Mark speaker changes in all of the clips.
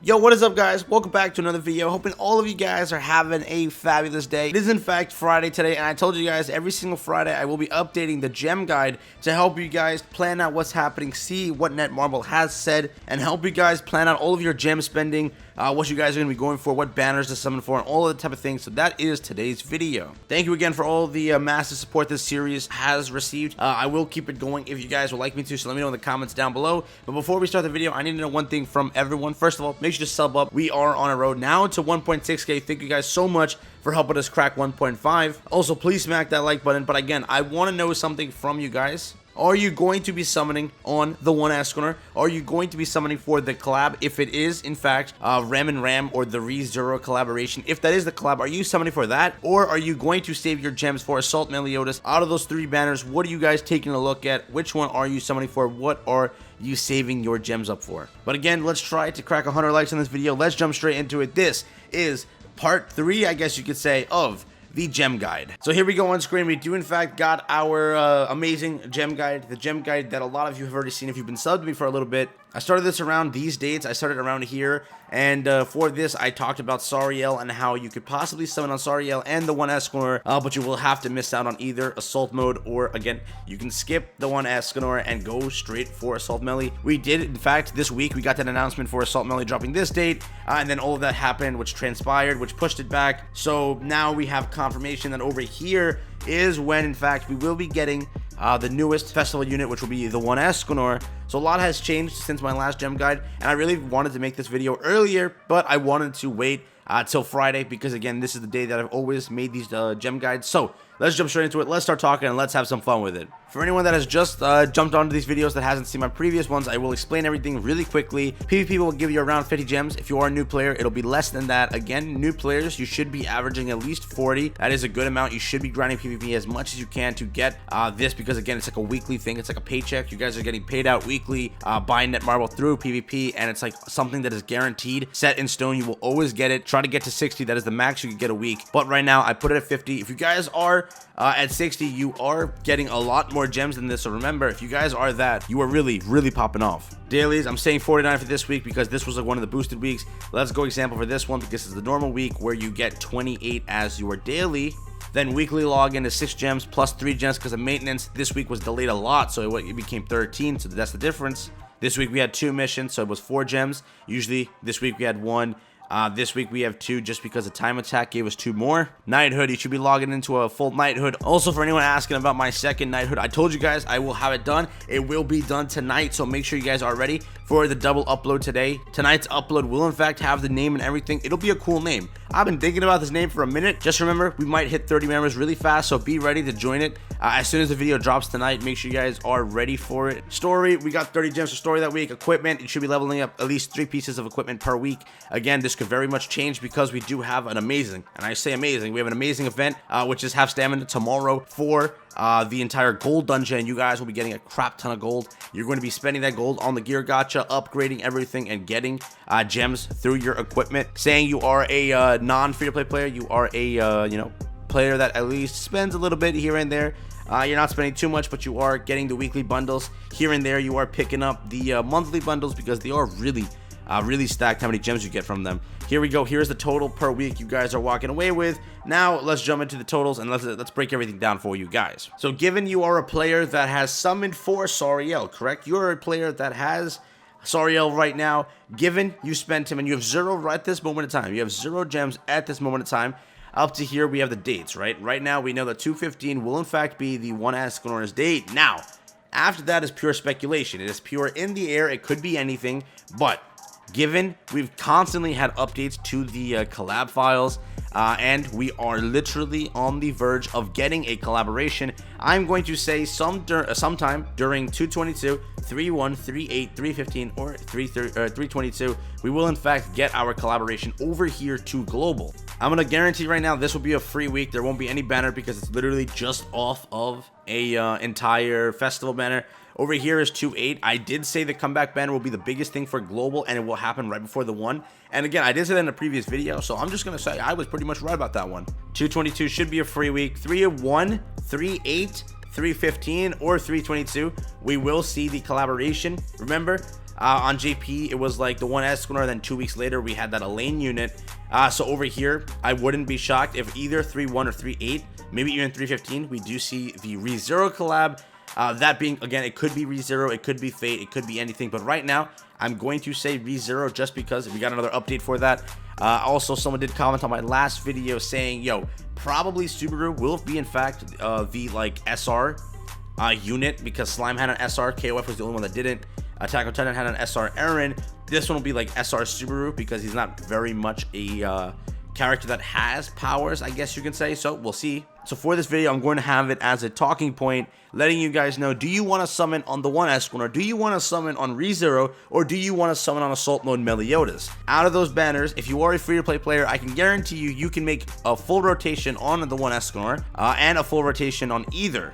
Speaker 1: Yo, what is up, guys? Welcome back to another video. Hoping all of you guys are having a fabulous day. It is in fact Friday today, and I told you guys every single Friday I will be updating the gem guide to help you guys plan out what's happening, see what Netmarble has said, and help you guys plan out all of your gem spending, what you guys are going to be going for, what banners to summon for, and all of the type of things. So that is today's video. Thank you again for all the massive support this series has received. I will keep it going if you guys would like me to, so let me know in the comments down below. But before we start the video, I need to know one thing from everyone. First of all, make sure to sub up. We are on a road now to 1.6k. Thank you guys so much for helping us crack 1.5. Also, please smack that like button. But again, I want to know something from you guys. Are you going to be summoning on the One Escanor? Are you going to be summoning for the collab? If it is, in fact, Ram and Ram or the ReZero collaboration, if that is the collab, are you summoning for that? Or are you going to save your gems for Assault Meliodas? Out of those three banners, what are you guys taking a look at? Which one are you summoning for? What are you saving your gems up for? But again, let's try to crack 100 likes on this video. Let's jump straight into it. This is part 3, I guess you could say, of the gem guide. So here we go on screen. We do in fact got our amazing gem guide, the gem guide that a lot of you have already seen if you've been subbed to me for a little bit. I started this around these dates. I started around here, and for this I talked about Sariel and how you could possibly summon on Sariel and the One Escanor, but you will have to miss out on either Assault Mode, or again, you can skip the One Escanor and go straight for Assault Melee. We did, in fact, this week we got that announcement for Assault Melee dropping this date, and then all of that happened, which transpired, which pushed it back. So now we have confirmation that over here is when, in fact, we will be getting the newest festival unit, which will be the One Escanor. So a lot has changed since my last gem guide, and I really wanted to make this video earlier, but I wanted to wait till Friday because, again, this is the day that I've always made these gem guides. So let's jump straight into it. Let's start talking and let's have some fun with it. For anyone that has just jumped onto these videos that hasn't seen my previous ones, I will explain everything really quickly. PvP will give you around 50 gems. If you are a new player, it'll be less than that. Again, new players, you should be averaging at least 40. That is a good amount. You should be grinding PvP as much as you can to get this, because again, it's like a weekly thing. It's like a paycheck. You guys are getting paid out weekly by Netmarble through PvP, and it's like something that is guaranteed, set in stone. You will always get it. Try to get to 60. That is the max you can get a week. But right now, I put it at 50. If you guys are at 60, you are getting a lot more gems than this. So remember, if you guys are that, you are really popping off. Dailies, I'm saying 49 for this week because this was like one of the boosted weeks. Let's go example for this one because this is the normal week where you get 28 as your daily. Then weekly login is 6 gems plus 3 gems because of maintenance. This week was delayed a lot, so it became 13, so that's the difference. This week we had 2 missions, so it was 4 gems. Usually this week we had 1. This week we have 2 just because the time attack gave us 2 more. Knighthood, you should be logging into a full knighthood. Also, for anyone asking about my second knighthood, I told you guys I will have it done. It will be done tonight, so make sure you guys are ready for the double upload today. Tonight's upload will in fact have the name and everything. It'll be a cool name. I've been thinking about this name for a minute. Just remember, we might hit 30 members really fast, so be ready to join it as soon as the video drops tonight. Make sure you guys are ready for it. Story, we got 30 gems for story that week. Equipment, you should be leveling up at least 3 pieces of equipment per week. Again, this could very much change because we do have an amazing, and I say amazing, we have an amazing event, which is Have Stamina tomorrow for the entire gold dungeon. You guys will be getting a crap ton of gold. You're going to be spending that gold on the gear gacha, upgrading everything, and getting gems through your equipment. Saying you are a non-free-to-play player, you are a player that at least spends a little bit here and there. You're not spending too much, but you are getting the weekly bundles here and there. You are picking up the monthly bundles because they are really stacked how many gems you get from them. Here we go. Here's the total per week you guys are walking away with. Now let's jump into the totals and let's break everything down for you guys. So given you are a player that has summoned for Sariel, correct? You're a player that has Sariel right now. Given you spent him and you have 0 right at this moment in time. You have 0 gems at this moment in time. Up to here we have the dates, right? Right now we know that 2/15 will in fact be the One Escanor's date. Now, after that is pure speculation. It is pure in the air. It could be anything, but given we've constantly had updates to the collab files, and we are literally on the verge of getting a collaboration, I'm going to say sometime during 222, 31, 38, 315, or 322, we will in fact get our collaboration over here to global. I'm going to guarantee right now this will be a free week. There won't be any banner because it's literally just off of a entire festival banner. Over here is 2.8. I did say the comeback banner will be the biggest thing for global, and it will happen right before the 1. And again, I did say that in a previous video, so I'm just going to say I was pretty much right about that one. 222 should be a free week. 3.1, 3.8, 315 or 322, we will see the collaboration. Remember, On JP, it was like the One Escanor, then 2 weeks later, we had that Elaine unit. So over here, I wouldn't be shocked if either 3-1 or 3-8, maybe even 3-15, we do see the ReZero collab. That being, again, it could be ReZero, it could be Fate, it could be anything. But right now, I'm going to say ReZero just because we got another update for that. Also, someone did comment on my last video saying, yo, probably Subaru will be, in fact, the, like, SR unit, because Slime had an SR, KOF was the only one that didn't. Attack on Titan had an SR Aaron. This one will be like SR Subaru because he's not very much a character that has powers, I guess you can say. So we'll see. So for this video, I'm going to have it as a talking point, letting you guys know, do you want to summon on the One Escanor? Do you want to summon on ReZero? Or do you want to summon on Assault Mode Meliodas? Out of those banners, if you are a free-to-play player, I can guarantee you, you can make a full rotation on the One Escanor and a full rotation on either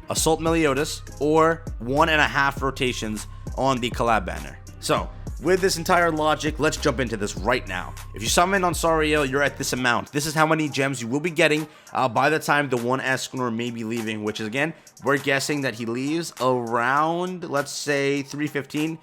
Speaker 1: Assault Meliodas or 1.5 rotations on the collab banner. So with this entire logic, let's jump into this right now. If you summon on Sariel, you're at this amount. This is how many gems you will be getting by the time the One Escanor may be leaving, which is, again, we're guessing that he leaves around, let's say, 3:15.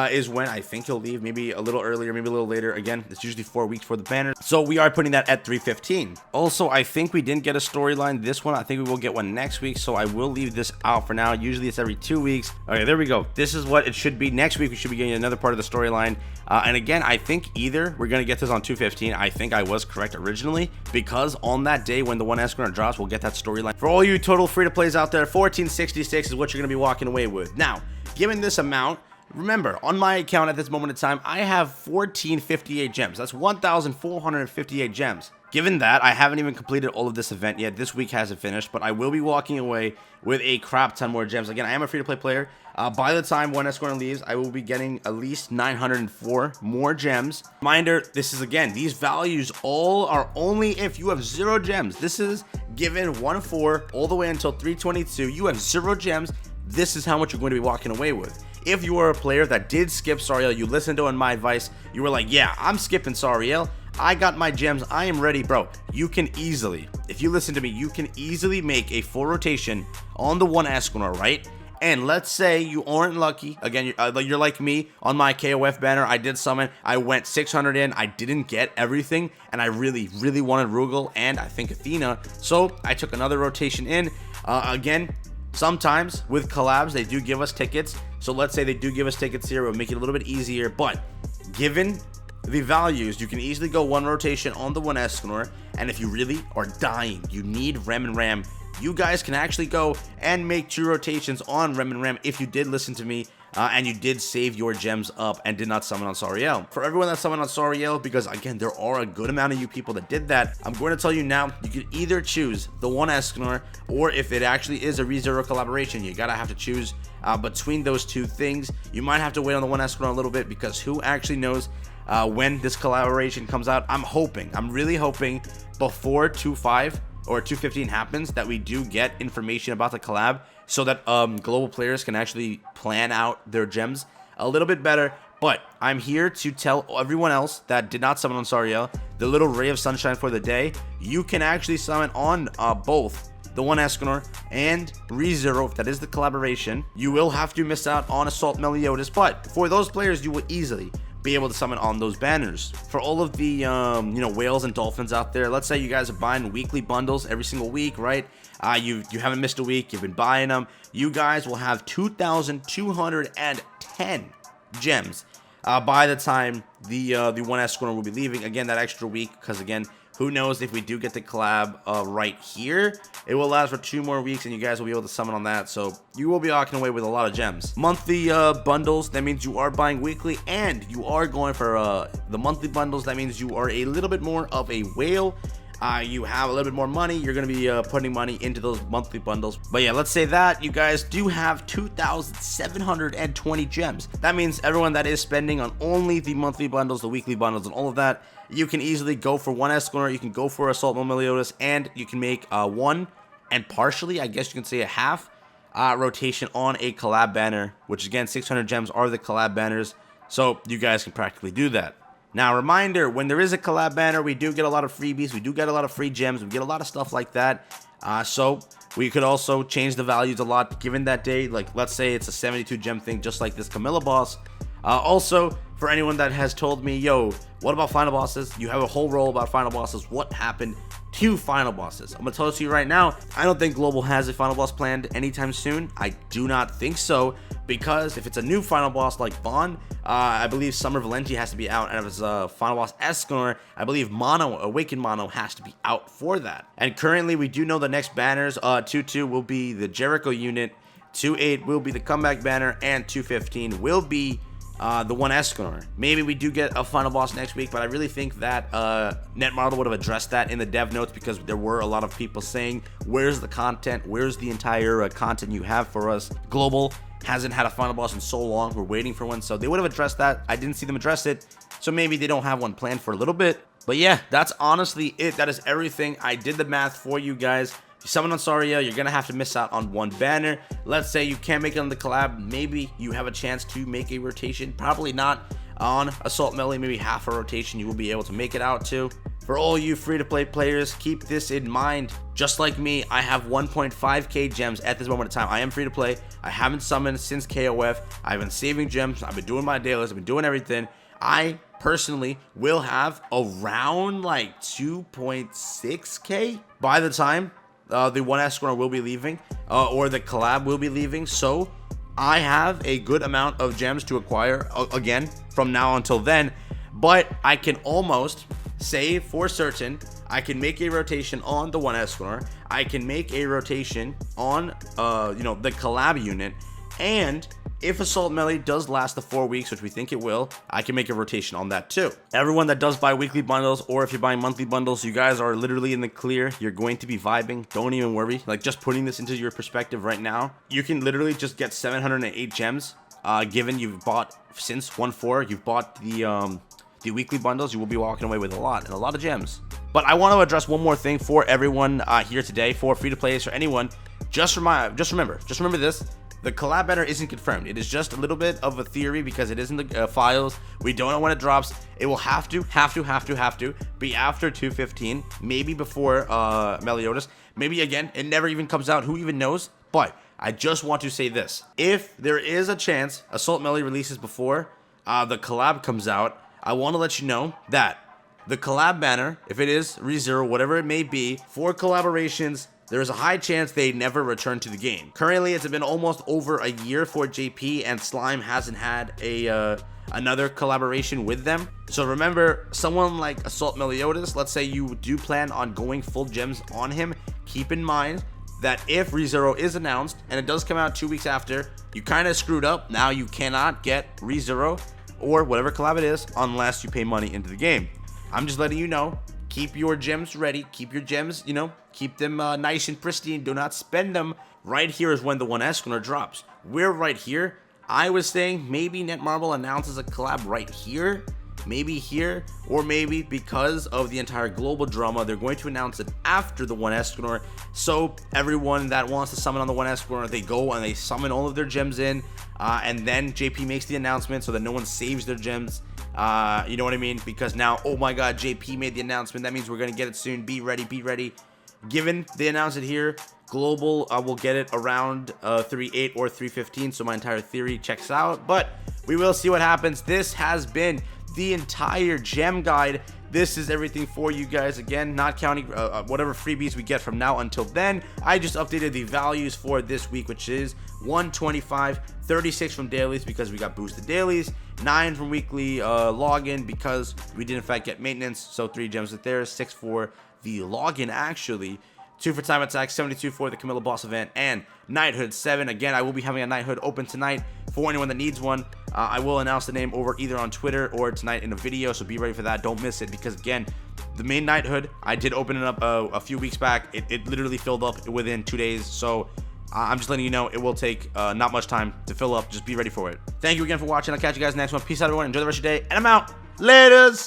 Speaker 1: Is when I think he'll leave, maybe a little earlier, maybe a little later. Again, it's usually 4 weeks for the banner, so we are putting that at 3:15. Also, I think we didn't get a storyline this one. I think we will get one next week, so I will leave this out for now. Usually it's every 2 weeks. Okay, there we go. This is what it should be. Next week we should be getting another part of the storyline, and again, I think either we're gonna get this on 2:15. I think I was correct originally, because on that day when the One Escanor drops, we'll get that storyline. For all you total free-to-plays out there, 1466 is what you're gonna be walking away with. Now, given this amount, remember, on my account at this moment in time, I have 1458 gems. That's 1,458 gems. Given that, I haven't even completed all of this event yet. This week hasn't finished, but I will be walking away with a crap ton more gems. Again, I am a free-to-play player. By the time One Escanor leaves, I will be getting at least 904 more gems. Reminder, this is, again, these values all are only if you have 0 gems. This is given 1-4 all the way until 322. You have 0 gems. This is how much you're going to be walking away with. If you are a player that did skip Sariel, you listened to my advice, you were like, yeah, I'm skipping Sariel, I got my gems, I am ready, bro. You can easily, if you listen to me, you can easily make a full rotation on the One Escanor, right? And let's say you aren't lucky, again, you're like me, on my KOF banner, I did summon, I went 600 in, I didn't get everything, and I really wanted Rugal and I think Athena, so I took another rotation in. Again, sometimes with collabs, they do give us tickets. So let's say they do give us tickets here. We'll make it a little bit easier. But given the values, you can easily go one rotation on the One Escanor. And if you really are dying, you need Rem and Ram, you guys can actually go and make 2 rotations on Rem and Ram if you did listen to me. And you did save your gems up and did not summon on Sariel. For everyone that summoned on Sariel, because again, there are a good amount of you people that did that, I'm going to tell you now, you can either choose the One Escanor, or if it actually is a ReZero collaboration, you gotta have to choose between those 2 things. You might have to wait on the One Escanor a little bit, because who actually knows when this collaboration comes out. I'm really hoping before 2.5 or 2.15 happens that we do get information about the collab, so that global players can actually plan out their gems a little bit better. But I'm here to tell everyone else that did not summon on Sariel, the little ray of sunshine for the day, you can actually summon on both the One Escanor and ReZero, if that is the collaboration. You will have to miss out on Assault Meliodas, but for those players, you will easily be able to summon on those banners. For all of the whales and dolphins out there, let's say you guys are buying weekly bundles every single week, right? You haven't missed a week, you've been buying them. You guys will have 2,210 gems by the time the One Escanor will be leaving. Again, that extra week, because again, who knows if we do get the collab right here. It will last for 2 more weeks, and you guys will be able to summon on that. So you will be walking away with a lot of gems. Monthly bundles, that means you are buying weekly, and you are going for the monthly bundles. That means you are a little bit more of a whale. You have a little bit more money. You're going to be putting money into those monthly bundles. But yeah, let's say that you guys do have 2,720 gems. That means everyone that is spending on only the monthly bundles, the weekly bundles, and all of that, you can easily go for One Escanor, you can go for Assault Mode Meliodas, and you can make one and partially, I guess you can say a half rotation on a collab banner, which again, 600 gems are the collab banners, so you guys can practically do that. Now, reminder, when there is a collab banner, we do get a lot of freebies, we do get a lot of free gems, we get a lot of stuff like that. So We could also change the values a lot given that day. Like, let's say it's a 72 gem thing, just like this Camilla boss. Also, for anyone that has told me, yo, what about final bosses? You have a whole roll about final bosses. What happened to final bosses? I'm gonna tell it to you right now. I don't think Global has a final boss planned anytime soon. I do not think so, because if it's a new final boss like Vaughn, I believe Summer Valenti has to be out, and if it's a final boss Escanor, I believe Mono, Awakened Mono, has to be out for that. And currently, we do know the next banners. 2-2 will be the Jericho unit, 2-8 will be the comeback banner, and 2-15 will be the One Escanor. Maybe we do get a final boss next week, but I really think that Netmarble would have addressed that in the dev notes, because there were a lot of people saying, where's the content? Where's the entire content you have for us? Global hasn't had a final boss in so long. We're waiting for one, so they would have addressed that. I didn't see them address it, so maybe they don't have one planned for a little bit. But yeah, that's honestly it. That is everything. I did the math for you guys. If you summon on Saria, you're gonna have to miss out on one banner. Let's say you can't make it on the collab. Maybe you have a chance to make a rotation. Probably not on Assault Melee. Maybe half a rotation you will be able to make it out to. For all you free-to-play players, keep this in mind. Just like me, I have 1.5k gems at this moment in time. I am free-to-play. I haven't summoned since KOF. I've been saving gems. I've been doing my dailies. I've been doing everything. I personally will have around like 2.6k by the time the One Escanor will be leaving, or the collab will be leaving. So I have a good amount of gems to acquire again from now until then, but I can almost say for certain I can make a rotation on the One Escanor. I can make a rotation on the collab unit, and if Assault Melee does last the 4 weeks, which we think it will, I can make a rotation on that too. Everyone that does buy weekly bundles, or if you're buying monthly bundles, you guys are literally in the clear. You're going to be vibing. Don't even worry. Like, just putting this into your perspective right now, you can literally just get 708 gems. Given you've bought since 1.4, you've bought the weekly bundles, you will be walking away with a lot of gems. But I want to address one more thing for everyone here today, for free-to-players or anyone. Just remember this. The collab banner isn't confirmed. It is just a little bit of a theory, because it isn't the files. We don't know when it drops. It will have to be after 2.15, maybe before Meliodas. Maybe again, it never even comes out. Who even knows? But I just want to say this. If there is a chance Assault Melee releases before the collab comes out, I want to let you know that the collab banner, if it is ReZero, whatever it may be, for collaborations, there is a high chance they never return to the game. Currently, it's been almost over a year for JP, and Slime hasn't had another collaboration with them. So remember, someone like Assault Meliodas, let's say you do plan on going full gems on him, keep in mind that if ReZero is announced and it does come out 2 weeks after, you kind of screwed up. Now you cannot get ReZero or whatever collab it is unless you pay money into the game. I'm just letting you know. Keep your gems ready. Keep your gems, keep them nice and pristine. Do not spend them. Right here is when the One Escanor drops. We're right here. I was saying maybe Netmarble announces a collab right here, maybe here, or maybe because of the entire global drama, they're going to announce it after the One Escanor. So everyone that wants to summon on the One Escanor, they go and they summon all of their gems in, and then JP makes the announcement so that no one saves their gems. You know what I mean? Because now, oh my god, JP made the announcement. That means we're going to get it soon. Be ready, be ready. Given they announced it here, Global will get it around 3.8 or 3.15, so my entire theory checks out. But we will see what happens. This has been the entire gem guide. This is everything for you guys. Again, not counting whatever freebies we get from now until then. I just updated the values for this week, which is 125, 36 from dailies because we got boosted dailies, 9 from weekly login because we did in fact get maintenance, so 3 gems right there, 6 for the login actually, 2 for time attack, 72 for the Camilla boss event, and knighthood 7. Again, I will be having a knighthood open tonight for anyone that needs one. I will announce the name over either on Twitter or tonight in a video, so be ready for that. Don't miss it, because again, the main knighthood, I did open it up a few weeks back. It literally filled up within 2 days, so I'm just letting you know it will take not much time to fill up. Just be ready for it. Thank you again for watching. I'll catch you guys next one. Peace out, everyone. Enjoy the rest of your day, and I'm out. Laters.